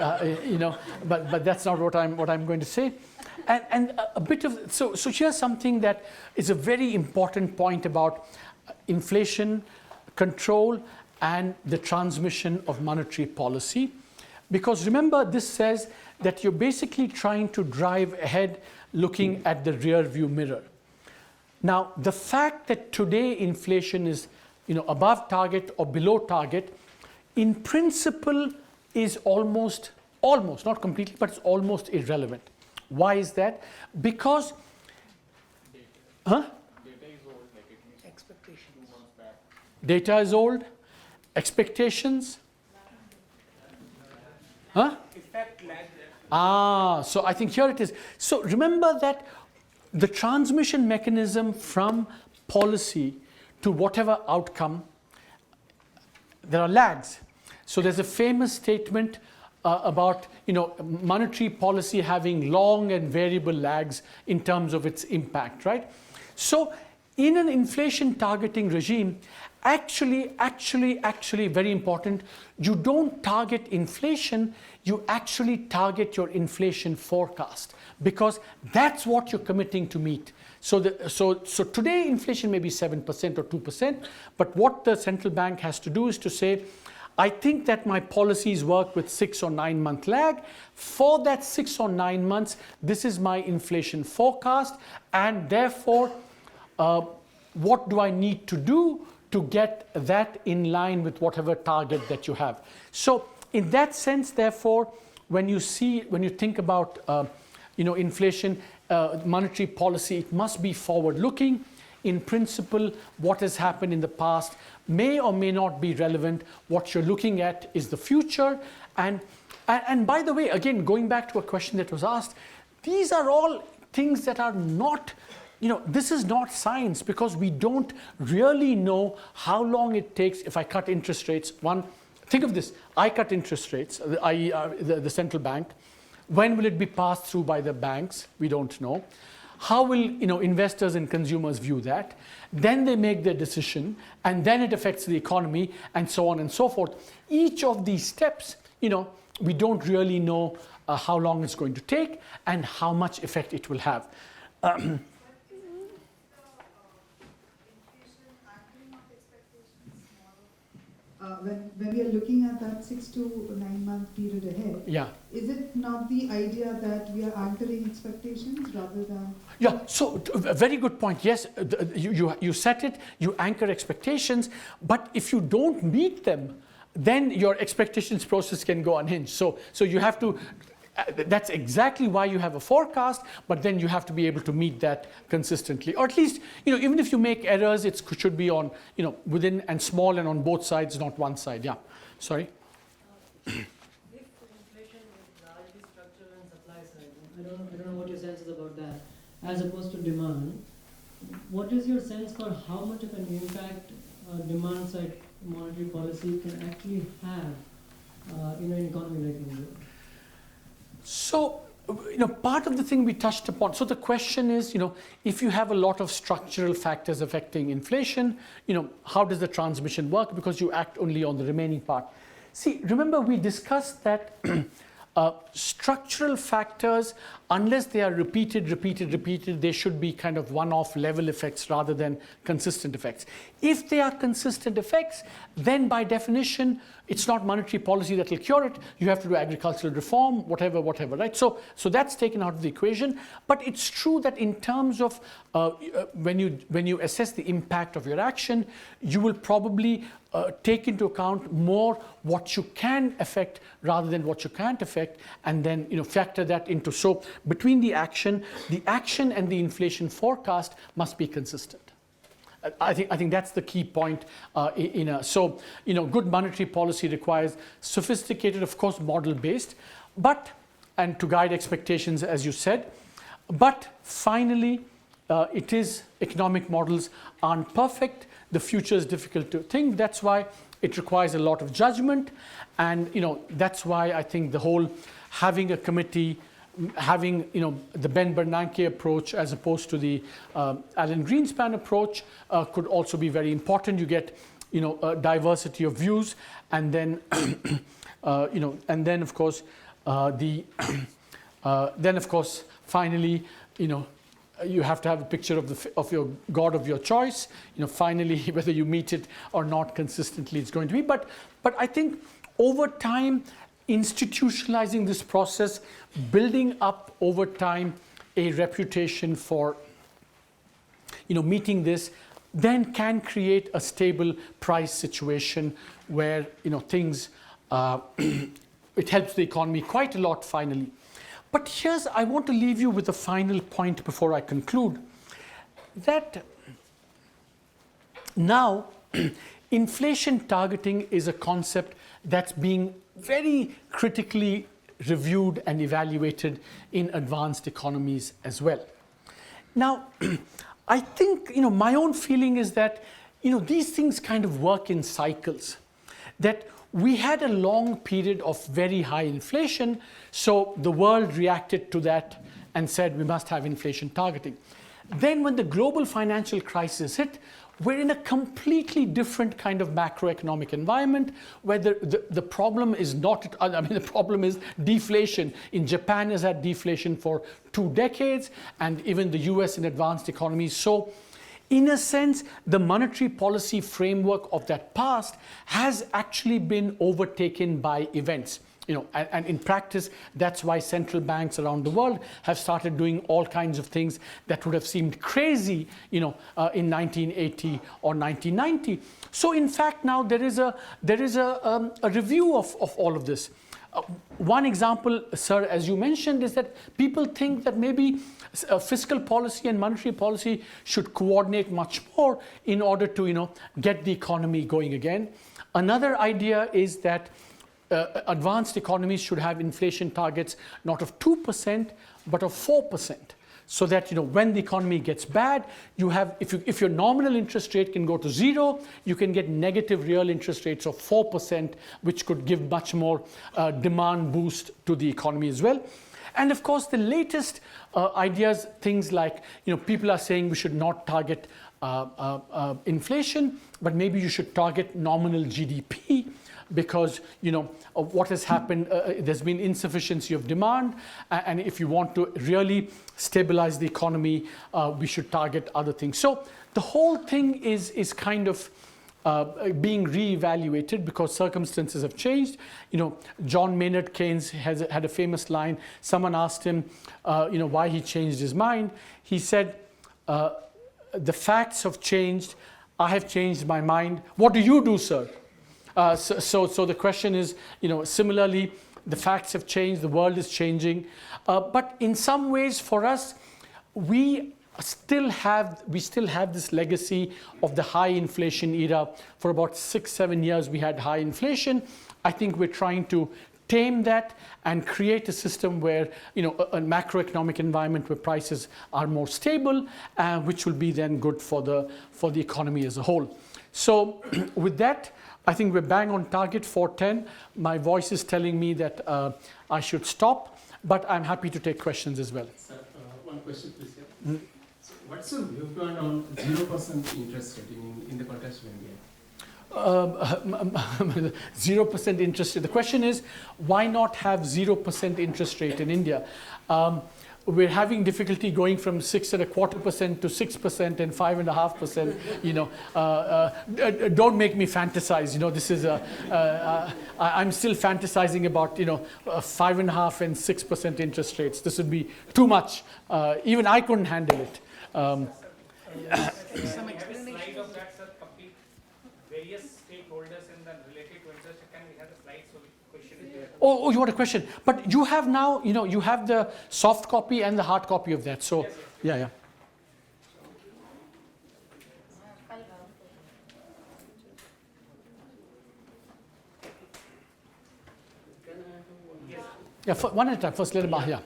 but that's not what I'm going to say. And a bit of so here's something that is a very important point about inflation control and the transmission of monetary policy, because remember, this says that you're basically trying to drive ahead looking at the rear view mirror. Now, the fact that today inflation is above target or below target, in principle is almost, not completely, but it's almost irrelevant. Why is that? Because, Data is old, like it means. Expectation. Data is old. Expectations? Huh? Effect lag. So I think here it is. So remember that the transmission mechanism from policy to whatever outcome, there are lags. So there's a famous statement about monetary policy having long and variable lags in terms of its impact, right? So in an inflation targeting regime, actually very important, you don't target inflation, you actually target your inflation forecast, because that's what you're committing to meet. So today inflation may be 7% or 2%, but what the central bank has to do is to say, I think that my policies work with 6 or 9 month lag. For that 6 or 9 months, this is my inflation forecast, and therefore, what do I need to do to get that in line with whatever target that you have? So in that sense, therefore, when you think about inflation, monetary policy, it must be forward-looking. In principle, what has happened in the past may or may not be relevant. What you're looking at is the future. And by the way, again, going back to a question that was asked, these are all things that are not, this is not science, because we don't really know how long it takes if I cut interest rates. Think of this, I cut interest rates, i.e. the central bank. When will it be passed through by the banks? We don't know. How will investors and consumers view that? Then they make their decision, and then it affects the economy, and so on and so forth. Each of these steps, we don't really know how long it's going to take and how much effect it will have. When we are looking at that 6 to 9 month period ahead, Yeah. is it not the idea that we are anchoring expectations rather than? Yeah, so a very good point. Yes, you set it, you anchor expectations, but if you don't meet them, then your expectations process can go unhinged. So you have to, that's exactly why you have a forecast, but then you have to be able to meet that consistently. Or at least, even if you make errors, it should be on, within and small and on both sides, not one side. Yeah, sorry. If inflation is largely structural and supply side, I don't know what your sense is about that, as opposed to demand, what is your sense for how much of an impact demand side monetary policy can actually have in an economy like India? So, part of the thing we touched upon, so the question is, if you have a lot of structural factors affecting inflation, how does the transmission work? Because you act only on the remaining part. See, remember we discussed that structural factors, unless they are repeated, they should be kind of one-off level effects rather than consistent effects. If they are consistent effects, then by definition, it's not monetary policy that will cure it. You have to do agricultural reform, whatever, right? So that's taken out of the equation. But it's true that in terms of when you assess the impact of your action, you will probably take into account more what you can affect rather than what you can't affect, and then factor that into. So between the action and the inflation forecast must be consistent. I think that's the key point. Good monetary policy requires sophisticated, of course, model-based, and to guide expectations, as you said. But finally, economic models aren't perfect. The future is difficult to think. That's why it requires a lot of judgment, and that's why I think the whole having a committee, having the Ben Bernanke approach as opposed to the Alan Greenspan approach could also be very important. You get a diversity of views, and then and then of course finally you have to have a picture of your God of your choice. Finally, whether you meet it or not consistently, it's going to be. But I think over time, institutionalizing this process, building up over time a reputation for meeting this, then can create a stable price situation where things it helps the economy quite a lot finally. But I want to leave you with a final point before I conclude, that now inflation targeting is a concept that's being very critically reviewed and evaluated in advanced economies as well. Now, I think, my own feeling is that, these things kind of work in cycles. That we had a long period of very high inflation, so the world reacted to that and said we must have inflation targeting. Then when the global financial crisis hit, we're in a completely different kind of macroeconomic environment where the problem is not, the problem is deflation. In Japan has had deflation for 2 decades, and even the US in advanced economies. So in a sense, the monetary policy framework of that past has actually been overtaken by events. And in practice, that's why central banks around the world have started doing all kinds of things that would have seemed crazy, in 1980 or 1990. So in fact, now there is a review of all of this. One example, sir, as you mentioned, is that people think that maybe fiscal policy and monetary policy should coordinate much more in order to, get the economy going again. Another idea is that advanced economies should have inflation targets not of 2% but of 4%, so that when the economy gets bad, you have, if your nominal interest rate can go to 0, you can get negative real interest rates of 4%, which could give much more demand boost to the economy as well. And of course, the latest ideas, things like people are saying we should not target inflation, but maybe you should target nominal GDP. Because of what has happened, there's been insufficiency of demand, and if you want to really stabilize the economy, we should target other things. So the whole thing is kind of being re-evaluated because circumstances have changed. John Maynard Keynes had a famous line. Someone asked him, why he changed his mind. He said, "The facts have changed. I have changed my mind. What do you do, sir?" So the question is, similarly, the facts have changed, the world is changing, but in some ways for us, we still have this legacy of the high inflation era. For about 6-7 years, we had high inflation. I think we're trying to tame that and create a system where, a macroeconomic environment where prices are more stable, which will be then good for the economy as a whole. So with that, I think we're bang on target for 10. My voice is telling me that I should stop, but I'm happy to take questions as well. Sir, one question, please. Yeah. So what's your viewpoint on 0% interest rate in the context of India? 0% interest rate. The question is, why not have 0% interest rate in India? We're having difficulty going from 6.25% to 6% and 5.5%. Don't make me fantasize. This is I'm still fantasizing about 5.5% and 6% interest rates. This would be too much. Even I couldn't handle it. Some explanation of that, sir. Various stakeholders in the related to interest. Can we have a slide so question is there? Oh, you want a question? But you have now, you have the soft copy and the hard copy of that. So, yes. Yeah. Yeah, one at a time. First, let him yeah.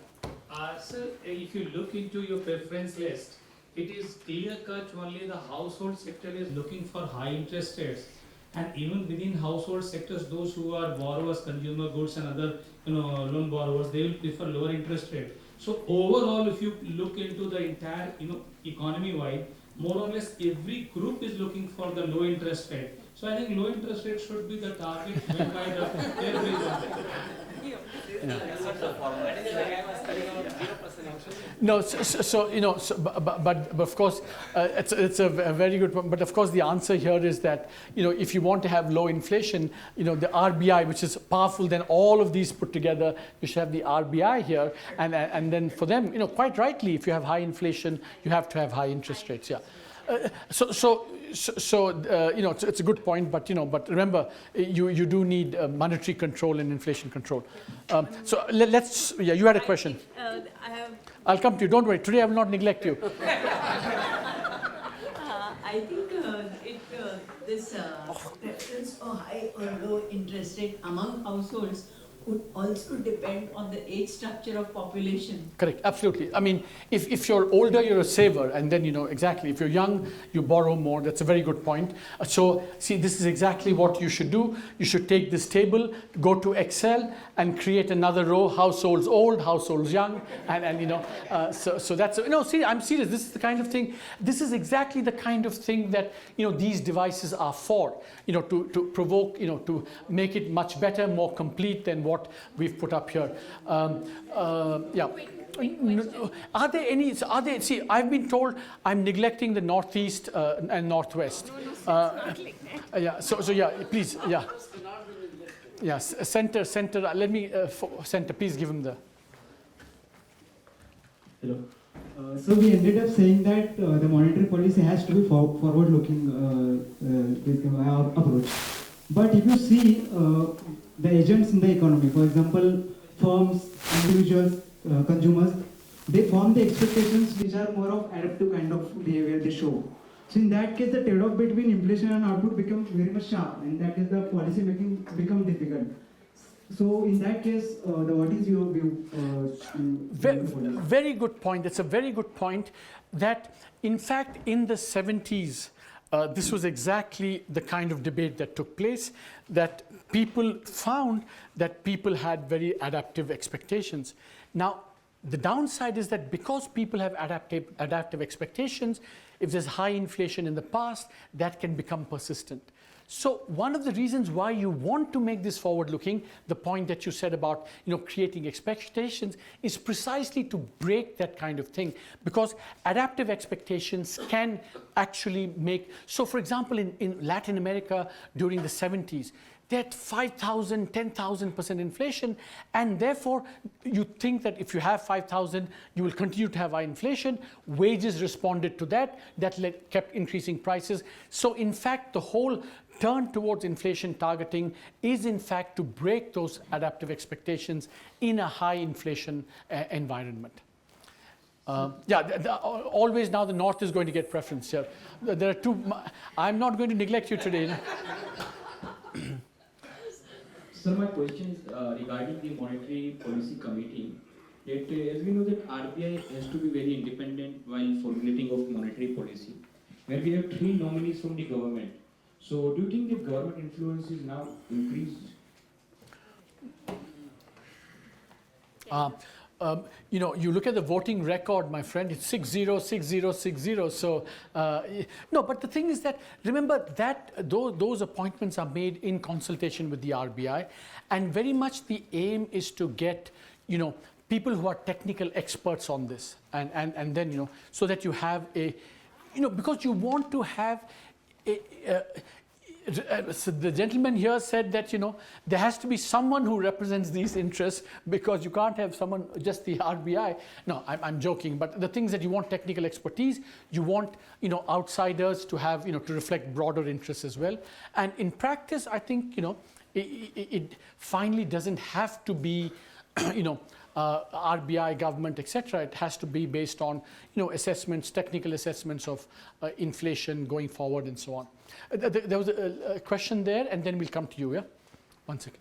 Sir, if you look into your preference list, it is clear cut only the household sector is looking for high interest rates. And even within household sectors, those who are borrowers, consumer goods and other loan borrowers, they will prefer lower interest rate. So overall, if you look into the entire economy wide, more or less every group is looking for the low interest rate. So I think low interest rate should be the target when by the everyone. No, but of course, it's a very good point. But of course, the answer here is that if you want to have low inflation, the RBI, which is powerful than all of these put together, you should have the RBI here, and then for them, quite rightly, if you have high inflation, you have to have high interest rates. Yeah. So it's a good point, but remember, you do need monetary control and inflation control. So let's. Yeah, you had a question. I'll come to you. Don't worry. Today I will not neglect you. I think this preference for high or low interest rate among households would also depend on the age structure of population. Correct, absolutely. I mean, if you're older, you're a saver, and then, exactly, if you're young, you borrow more. That's a very good point. So, see, this is exactly what you should do. You should take this table, go to Excel, and create another row, households old, households young, so that's, see, I'm serious. This is the kind of thing, this is exactly the kind of thing that, these devices are for, to provoke, to make it much better, more complete than what we've put up here. Yeah. Are there any, see, I've been told I'm neglecting the Northeast and Northwest. Yeah, so yeah, please, yeah. Yes, center, let me, center, please give him the. Hello. So we ended up saying that the monetary policy has to be forward-looking approach. But if you see the agents in the economy, for example, firms, individuals, consumers, they form the expectations which are more of adaptive kind of behavior they show. So in that case, the trade-off between inflation and output becomes very much sharp, and that is the policy making become difficult. So in that case, what is your view? Very good point. That's a very good point. That in fact, in the 70s, this was exactly the kind of debate that took place, that people found that people had very adaptive expectations. Now, the downside is that because people have adaptive expectations, if there's high inflation in the past, that can become persistent. So one of the reasons why you want to make this forward-looking, the point that you said about creating expectations, is precisely to break that kind of thing, because adaptive expectations can actually make. So, for example, in Latin America during the 70s, they had 5,000, 10,000% inflation, and therefore you think that if you have 5,000, you will continue to have high inflation. Wages responded to that. That kept increasing prices. So, in fact, the whole turn towards inflation targeting is in fact to break those adaptive expectations in a high inflation environment. Always now the North is going to get preference here. There are two. I'm not going to neglect you today. So my question is regarding the Monetary Policy Committee. That as we know that RBI has to be very independent while formulating of monetary policy, where we have 3 nominees from the government. So do you think the government influence is now increased? You look at the voting record, my friend, it's 6-0, 6-0, 6-0. So, no, but the thing is that, remember that those appointments are made in consultation with the RBI, and very much the aim is to get, people who are technical experts on this, and then, so that you have a, because you want to have so the gentleman here said that there has to be someone who represents these interests, because you can't have someone just the RBI. No, I'm joking, but the things that you want technical expertise, you want outsiders to have to reflect broader interests as well. And in practice, I think it finally doesn't have to be RBI, government, etc. It has to be based on assessments, technical assessments of inflation going forward and so on. There was a question there, and then we'll come to you. Yeah, 1 second.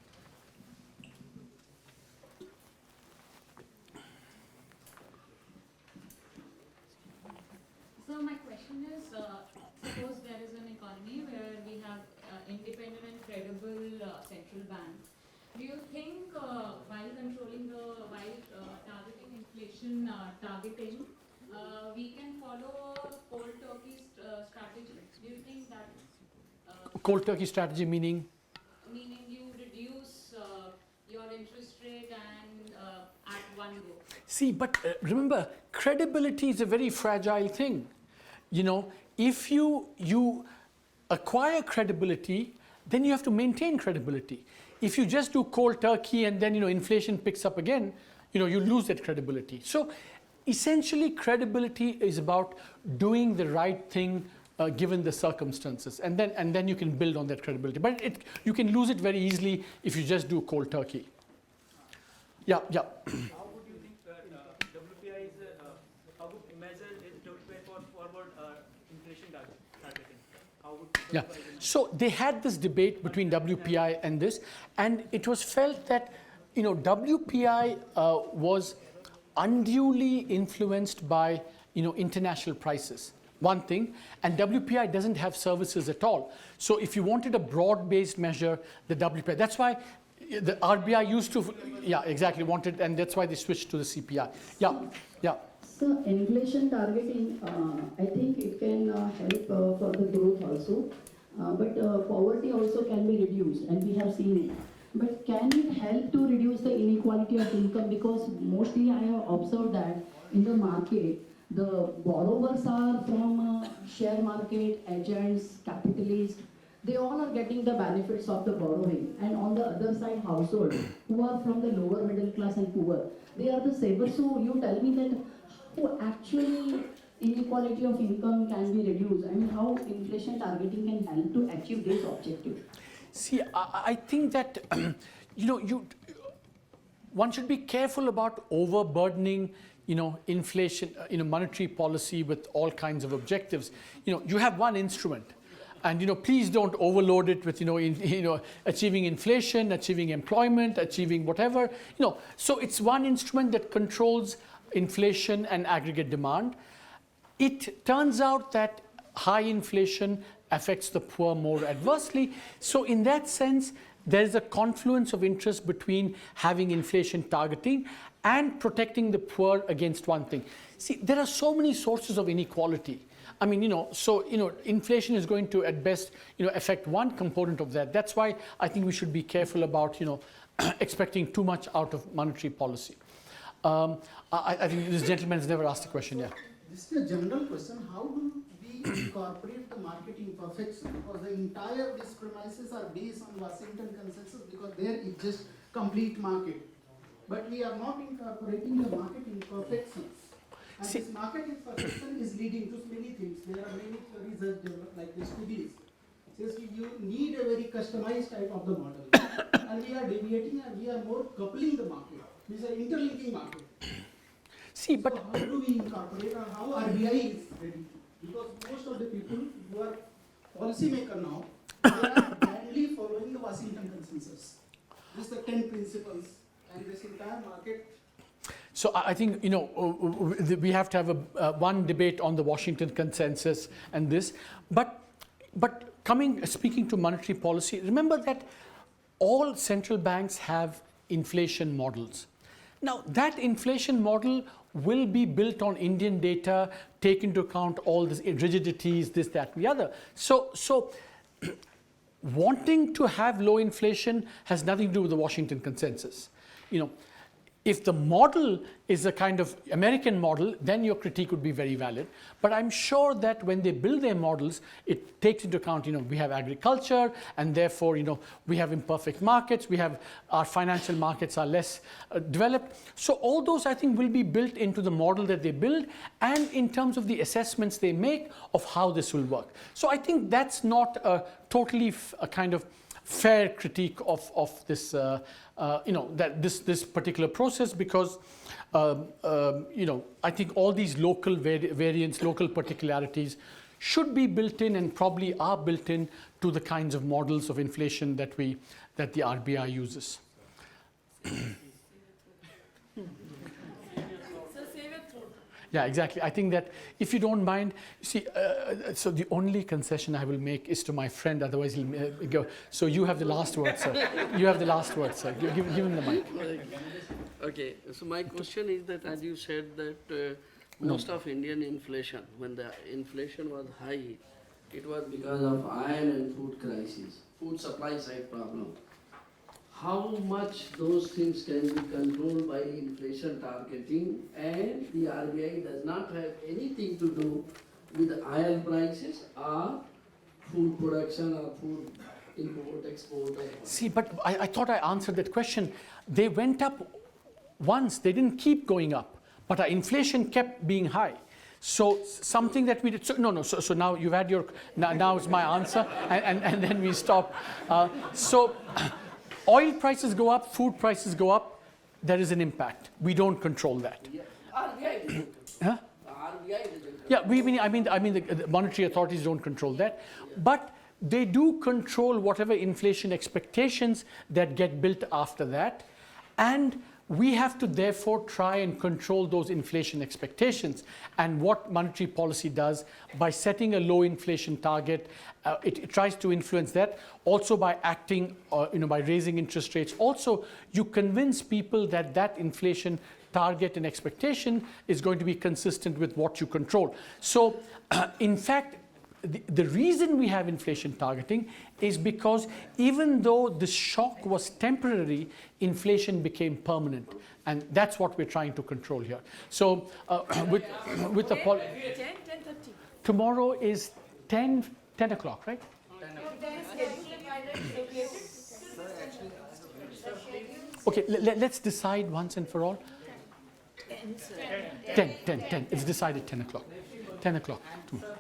So my question is, suppose there is an economy where we have independent and credible central bank. Do you think while controlling targeting inflation targeting, we can follow cold turkey strategy? Do you think that? Cold turkey strategy meaning? Meaning you reduce your interest rate and at one go. See, but remember, credibility is a very fragile thing. If you acquire credibility, then you have to maintain credibility. If you just do cold turkey and then inflation picks up again, you lose that credibility. So essentially, credibility is about doing the right thing given the circumstances, and then you can build on that credibility. But you can lose it very easily if you just do cold turkey. Yeah. How would you think WPI is? How would measure WPI for forward inflation targeting? how would Yeah. So they had this debate between WPI and this, and it was felt that WPI was unduly influenced by international prices. One thing, and WPI doesn't have services at all. So if you wanted a broad-based measure, the WPI. That's why the RBI used to, yeah, exactly wanted, and that's why they switched to the CPI. Yeah, yeah. So inflation targeting, I think it can help for the growth also, but poverty also can be reduced, and we have seen it. But can it help to reduce the inequality of income? Because mostly I have observed that in the market, the borrowers are from share market, agents, capitalists. They all are getting the benefits of the borrowing. And on the other side, households who are from the lower middle class and poor, they are the savers. So you tell me that how actually inequality of income can be reduced? I mean, how inflation targeting can help to achieve this objective? See, I think that one should be careful about overburdening inflation, monetary policy with all kinds of objectives. You have one instrument, and please don't overload it with achieving inflation, achieving employment, achieving whatever. So it's one instrument that controls inflation and aggregate demand. It turns out that high inflation affects the poor more adversely. So in that sense, there is a confluence of interest between having inflation targeting and protecting the poor against one thing. See, there are so many sources of inequality. I mean, inflation is going to, at best, affect one component of that. That's why I think we should be careful about, expecting too much out of monetary policy. I think this gentleman has never asked a question. Yeah. This is a general question. How do we incorporate the market imperfection? Because the entire these premises are based on Washington consensus, because there is just complete market. But we are not incorporating the market imperfections. And this market imperfection is leading to many things. There are many theories that develop, like the studies. Says you need a very customized type of the model. And we are deviating and we are more coupling the market. These are interlinking market. See, but so how do we incorporate, or how RBI is ready? Because most of the people who are policymaker now, they are blindly following the Washington consensus. These are 10 principles, and this entire market. So I think we have to have one debate on the Washington consensus and this, but speaking to monetary policy, remember that all central banks have inflation models. Now that inflation model will be built on Indian data, take into account all these rigidities, this, that, and the other. So wanting to have low inflation has nothing to do with the Washington consensus. If the model is a kind of American model, then your critique would be very valid. But I'm sure that when they build their models, it takes into account, we have agriculture, and therefore, we have imperfect markets, our financial markets are less developed. So all those, I think, will be built into the model that they build, and in terms of the assessments they make of how this will work. So I think that's not a totally a kind of fair critique of this, that this particular process, because I think all these local variants, local particularities should be built in, and probably are built in to the kinds of models of inflation that the RBI uses. Yeah, exactly. I think that if you don't mind, see, so the only concession I will make is to my friend, otherwise he'll go. So you have the last word, sir. You have the last word, sir. Give him the mic. Okay, so my question is that, as you said that most of Indian inflation, when the inflation was high, it was because of iron and food crisis, food supply side problem. How much those things can be controlled by inflation targeting, and the RBI does not have anything to do with oil prices or food production or food import, export. See, but I thought I answered that question. They went up once, they didn't keep going up, but our inflation kept being high. So something that we did, so now you've had your, now is my answer, and then we stop. Oil prices go up, food prices go up, there is an impact. We don't control that. RBI doesn't. Huh? RBI doesn't. Yeah, I mean, the monetary authorities don't control that, but they do control whatever inflation expectations that get built after that, and we have to therefore try and control those inflation expectations. And what monetary policy does by setting a low inflation target, it tries to influence that. Also by acting, by raising interest rates. Also, you convince people that that inflation target and expectation is going to be consistent with what you control. So, in fact, the reason we have inflation targeting is because even though the shock was temporary, inflation became permanent. And that's what we're trying to control here. So with the 10:30. tomorrow is 10 o'clock, right? Okay, let's decide once and for all. 10. It's decided 10 o'clock. 10 o'clock tomorrow.